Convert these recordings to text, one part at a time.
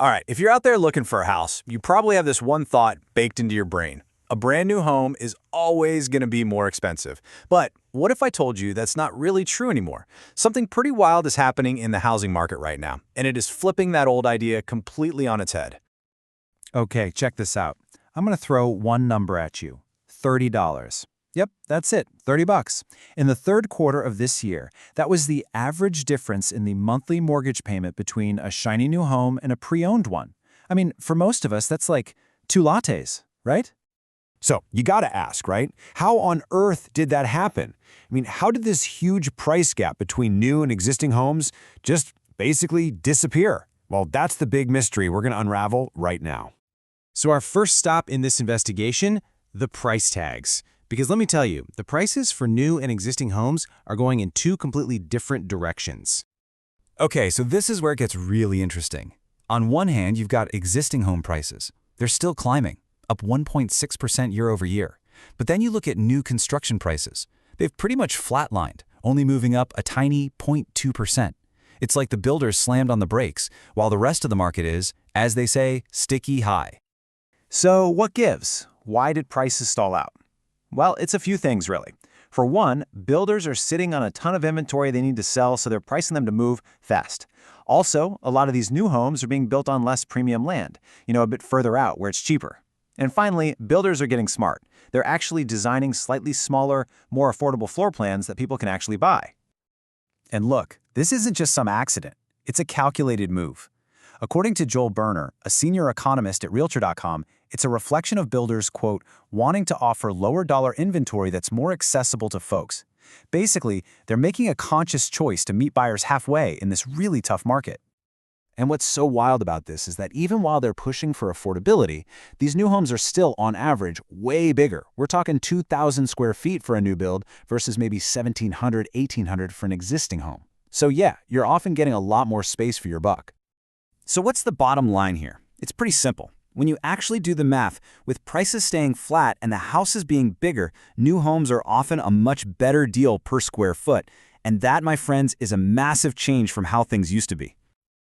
All right, if you're out there looking for a house, you probably have this one thought baked into your brain. A brand new home is always going to be more expensive. But what if I told you that's not really true anymore? Something pretty wild is happening in the housing market right now, and it is flipping that old idea completely on its head. Okay, check this out. I'm going to throw one number at you. $30. Yep, that's it, 30 bucks. In the third quarter of this year, that was the average difference in the monthly mortgage payment between a shiny new home and a pre-owned one. I mean, for most of us, that's like 2 lattes, right? So you gotta ask, right? How on earth did that happen? I mean, how did this huge price gap between new and existing homes just basically disappear? Well, that's the big mystery we're gonna unravel right now. So our first stop in this investigation, the price tags. Because let me tell you, the prices for new and existing homes are going in two completely different directions. Okay, so this is where it gets really interesting. On one hand, you've got existing home prices. They're still climbing, up 1.6% year over year. But then you look at new construction prices. They've pretty much flatlined, only moving up a tiny 0.2%. It's like the builders slammed on the brakes, while the rest of the market is, as they say, sticky high. So what gives? Why did prices stall out? Well, it's a few things, really. For one, builders are sitting on a ton of inventory they need to sell, so they're pricing them to move fast. Also, a lot of these new homes are being built on less premium land, a bit further out where it's cheaper. And finally, builders are getting smart. They're actually designing slightly smaller, more affordable floor plans that people can actually buy. And look, this isn't just some accident. It's a calculated move. According to Joel Berner, a senior economist at Realtor.com, it's a reflection of builders, quote, wanting to offer lower dollar inventory that's more accessible to folks. Basically, they're making a conscious choice to meet buyers halfway in this really tough market. And what's so wild about this is that even while they're pushing for affordability, these new homes are still, on average, way bigger. We're talking 2,000 square feet for a new build versus maybe 1,700, 1,800 for an existing home. So yeah, you're often getting a lot more space for your buck. So what's the bottom line here? It's pretty simple. When you actually do the math, with prices staying flat and the houses being bigger, new homes are often a much better deal per square foot. And that, my friends, is a massive change from how things used to be.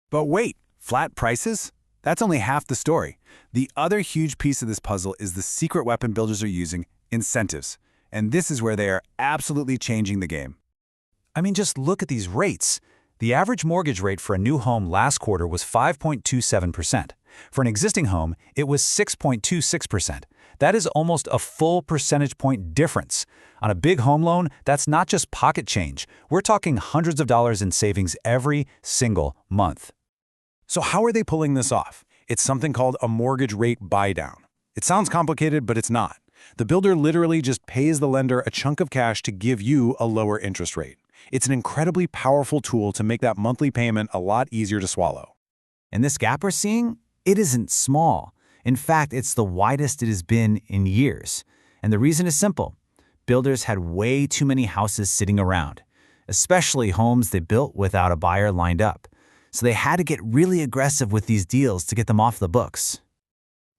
But wait, flat prices? That's only half the story. The other huge piece of this puzzle is the secret weapon builders are using, incentives. And this is where they are absolutely changing the game. I mean, just look at these rates. The average mortgage rate for a new home last quarter was 5.27%. For an existing home, it was 6.26%. That is almost a full percentage point difference. On a big home loan, that's not just pocket change. We're talking hundreds of dollars in savings every single month. So how are they pulling this off? It's something called a mortgage rate buy-down. It sounds complicated, but it's not. The builder literally just pays the lender a chunk of cash to give you a lower interest rate. It's an incredibly powerful tool to make that monthly payment a lot easier to swallow. And this gap we're seeing, it isn't small. In fact, it's the widest it has been in years. And the reason is simple. Builders had way too many houses sitting around, especially homes they built without a buyer lined up. So they had to get really aggressive with these deals to get them off the books.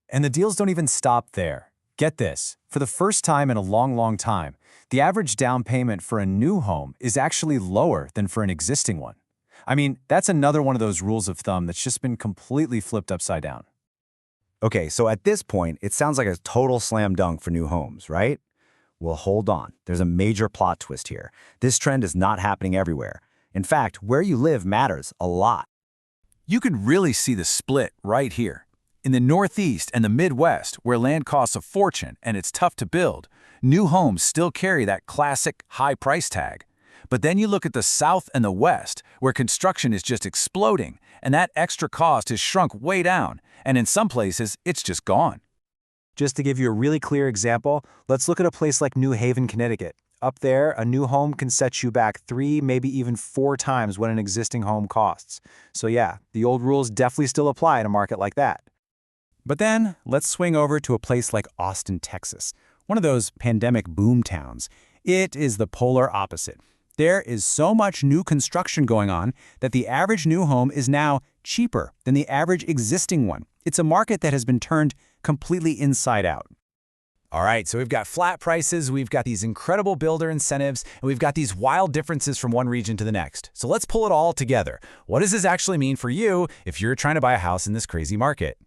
And the deals don't even stop there. Get this, for the first time in a long time, the average down payment for a new home is actually lower than for an existing one. I mean, that's another one of those rules of thumb that's just been completely flipped upside down. Okay, so at this point, it sounds like a total slam dunk for new homes, right? Well, hold on. There's a major plot twist here. This trend is not happening everywhere. In fact, where you live matters a lot. You can really see the split right here. In the Northeast and the Midwest, where land costs a fortune and it's tough to build, new homes still carry that classic high price tag. But then you look at the South and the West, where construction is just exploding, and that extra cost has shrunk way down, and in some places, it's just gone. Just to give you a really clear example, let's look at a place like New Haven, Connecticut. Up there, a new home can set you back 3, maybe even 4 times what an existing home costs. So yeah, the old rules definitely still apply in a market like that. But then, let's swing over to a place like Austin, Texas, one of those pandemic boom towns. It is the polar opposite. There is so much new construction going on that the average new home is now cheaper than the average existing one. It's a market that has been turned completely inside out. All right, so we've got flat prices, we've got these incredible builder incentives, and we've got these wild differences from one region to the next. So let's pull it all together. What does this actually mean for you if you're trying to buy a house in this crazy market?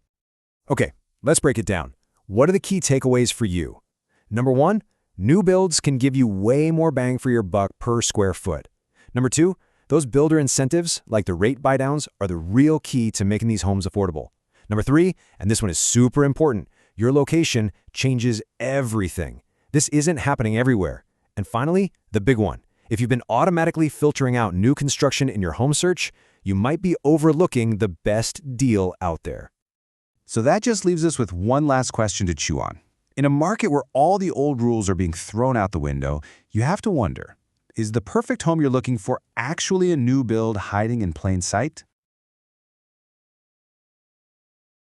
Okay, let's break it down. What are the key takeaways for you? Number 1, new builds can give you way more bang for your buck per square foot. Number 2, those builder incentives, like the rate buydowns, are the real key to making these homes affordable. Number 3, and this one is super important, your location changes everything. This isn't happening everywhere. And finally, the big one. If you've been automatically filtering out new construction in your home search, you might be overlooking the best deal out there. So that just leaves us with one last question to chew on. In a market where all the old rules are being thrown out the window, you have to wonder, is the perfect home you're looking for actually a new build hiding in plain sight?